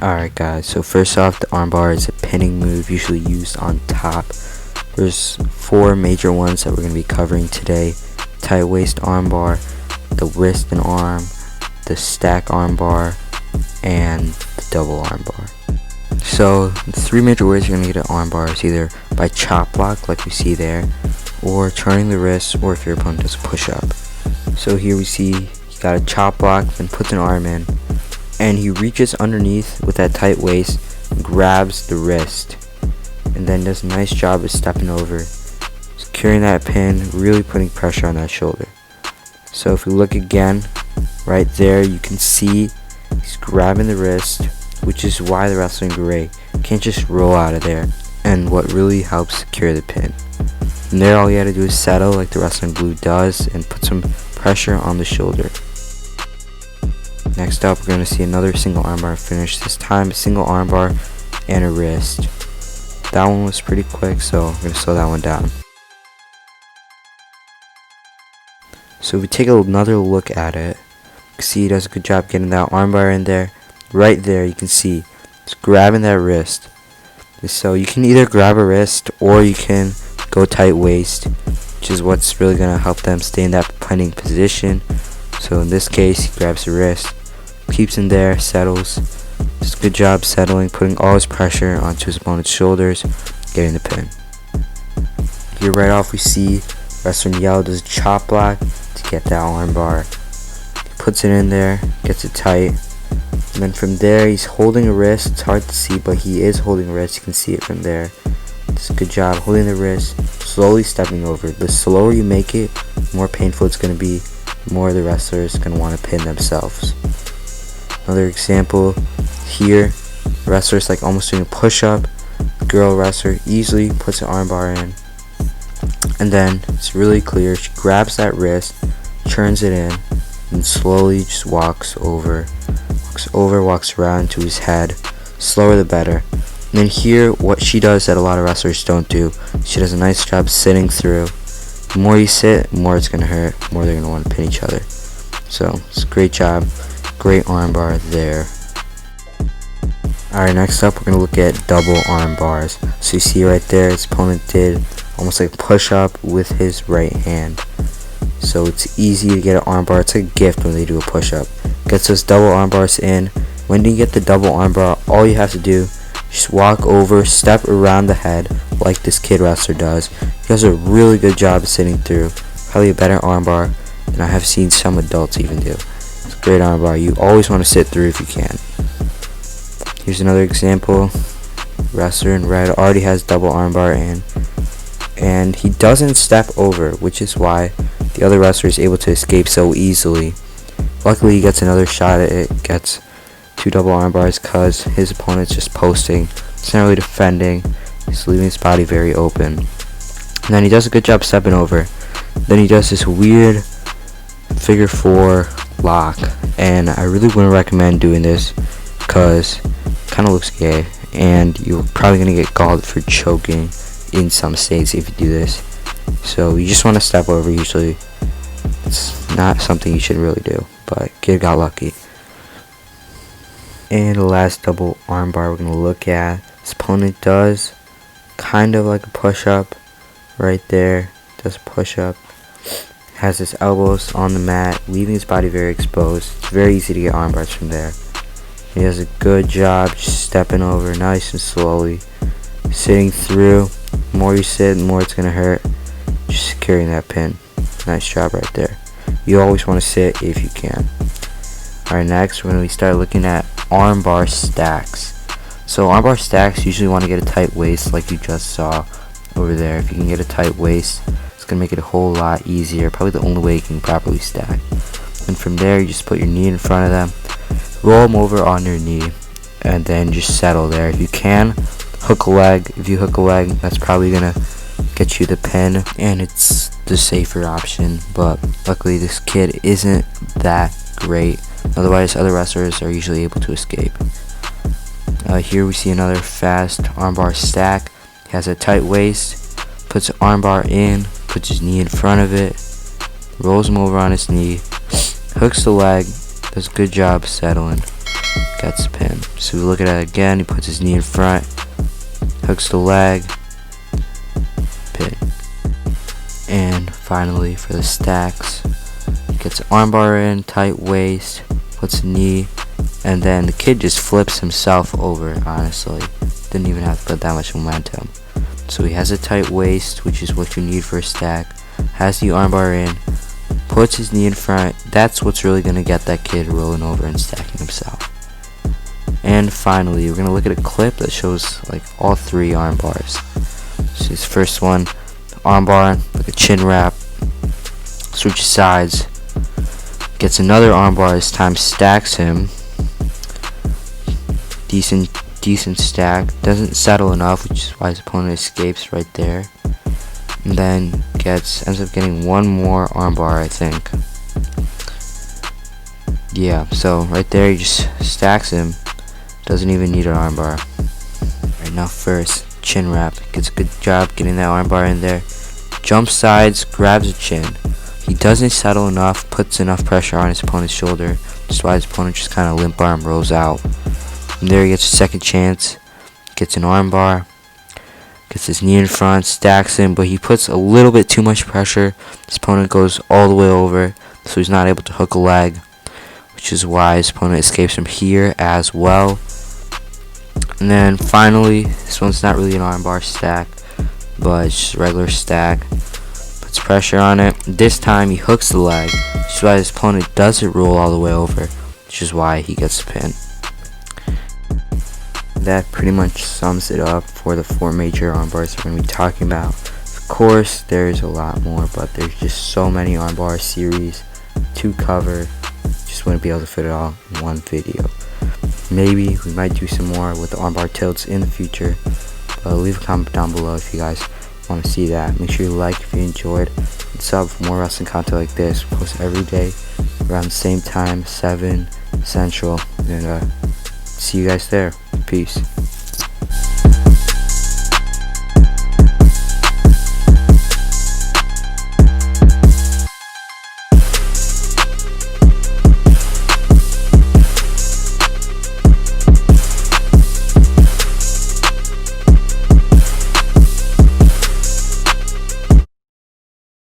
Alright guys, so first off, the armbar is a pinning move usually used on top. There's 4 major ones that we're going to be covering today: tight waist armbar, the wrist and arm, the stack armbar, and the double armbar. So the 3 major ways you're going to get an armbar is either by chop block like we see there, or turning the wrist, or if your opponent does a push up. So here we see he got a chop block, then puts an arm in, and he reaches underneath with that tight waist, grabs the wrist, and then does a nice job of stepping over, securing that pin, really putting pressure on that shoulder. So if we look again, right there you can see he's grabbing the wrist, which is why the wrestling great. Can't just roll out of there, and what really helps secure the pin. From there, all you gotta do is settle like the wrestling glue does and put some pressure on the shoulder. Next up, we're going to see another single armbar finish, this time a single armbar and a wrist. That one was pretty quick, so we're going to slow that one down. So if we take another look at it, you can see he does a good job getting that armbar in there. Right there you can see it's grabbing that wrist. So you can either grab a wrist or you can go tight waist, which is what's really going to help them stay in that pinning position. So in this case, he grabs the wrist, keeps him there, settles, does a good job settling, putting all his pressure onto his opponent's shoulders, getting the pin. Here right off we see wrestler in yellow does a chop block to get that armbar. He puts it in there, gets it tight, and then from there he's holding a wrist. It's hard to see, but he is holding a wrist. You can see it from there. Does a good job holding the wrist, slowly stepping over. The slower you make it, the more painful it's going to be, the more the wrestler is going to want to pin themselves. Another example here, the wrestler's like almost doing a push-up. The girl wrestler easily puts an armbar in, and then it's really clear. She grabs that wrist, turns it in, and slowly just walks around to his head. Slower the better. And then here, what she does that a lot of wrestlers don't do, she does a nice job sitting through. The more you sit, the more it's going to hurt, the more they're going to want to pin each other. So it's a great job, great armbar there. Alright, next up we're going to look at double arm bars. So you see right there, his opponent did almost like a push up with his right hand. So it's easy to get an arm bar. It's a gift when they do a push up. Gets those double arm bars in. When you get the double arm bar, all you have to do is just walk over, step around the head like this kid wrestler does. He does a really good job of sitting through. Probably a better arm bar than I have seen some adults even do. It's a great arm bar. You always want to sit through if you can. Here's another example. Wrestler in red already has double armbar in, and he doesn't step over, which is why the other wrestler is able to escape so easily. Luckily he gets another shot at it, gets 2 double arm bars because his opponent's just posting. He's not really defending. He's leaving his body very open. And then he does a good job stepping over. Then he does this weird figure 4 lock, and I really wouldn't recommend doing this because it kind of looks gay, and you're probably going to get called for choking in some states if you do this. So you just want to step over usually. It's not something you should really do, but kid got lucky. And the last double armbar we're going to look at, his opponent does kind of like a push-up right there. Does a push-up. Has his elbows on the mat, leaving his body very exposed. It's very easy to get arm bars from there. He does a good job just stepping over nice and slowly, sitting through. The more you sit, the more it's going to hurt. Just securing that pin. Nice job right there. You always want to sit if you can. Alright, next we're going to start looking at armbar stacks. So armbar stacks usually want to get a tight waist like you just saw over there. If you can get a tight waist, it's going to make it a whole lot easier. Probably the only way you can properly stack. And from there, you just put your knee in front of them, roll them over on your knee, and then just settle there. If you can, hook a leg. If you hook a leg, that's probably going to get you the pin, and it's the safer option. But luckily this kid isn't that great. Otherwise, other wrestlers are usually able to escape. Here we see another fast armbar stack. He has a tight waist, puts an armbar in, puts his knee in front of it, rolls him over on his knee, hooks the leg, does a good job settling, gets the pin. So we look at it again. He puts his knee in front, hooks the leg, pin. And finally for the stacks, gets an armbar in, tight waist, puts a knee, and then the kid just flips himself over. Honestly, didn't even have to put that much momentum. So he has a tight waist, which is what you need for a stack, has the armbar in, puts his knee in front. That's what's really going to get that kid rolling over and stacking himself. And finally, we're going to look at a clip that shows like all 3 arm bars. So this first one, armbar, like a chin wrap, switches sides, gets another armbar, this time stacks him. Decent stack, doesn't settle enough, which is why his opponent escapes right there. And then ends up getting one more armbar, I think. Yeah, so right there he just stacks him, doesn't even need an armbar. Right now first, chin wrap, gets a good job getting that armbar in there, jumps sides, grabs a chin. He doesn't settle enough, puts enough pressure on his opponent's shoulder, just why his opponent just kind of limp arm rolls out. From there he gets a second chance, gets an armbar, gets his knee in front, stacks him, but he puts a little bit too much pressure. His opponent goes all the way over, so he's not able to hook a leg, which is why his opponent escapes from here as well. And then finally, this one's not really an armbar stack, but it's just a regular stack. Puts pressure on it. This time he hooks the leg, which is why his opponent doesn't roll all the way over, which is why he gets the pin. That pretty much sums it up for the 4 major armbars we're going to be talking about. Of course, there's a lot more, but there's just so many armbar series to cover. Just wouldn't be able to fit it all in one video. Maybe we might do some more with the armbar tilts in the future, but leave a comment down below if you guys want to see that. Make sure you like if you enjoyed, and sub for more wrestling content like this. We post every day around the same time, 7 Central, and see you guys there. Peace.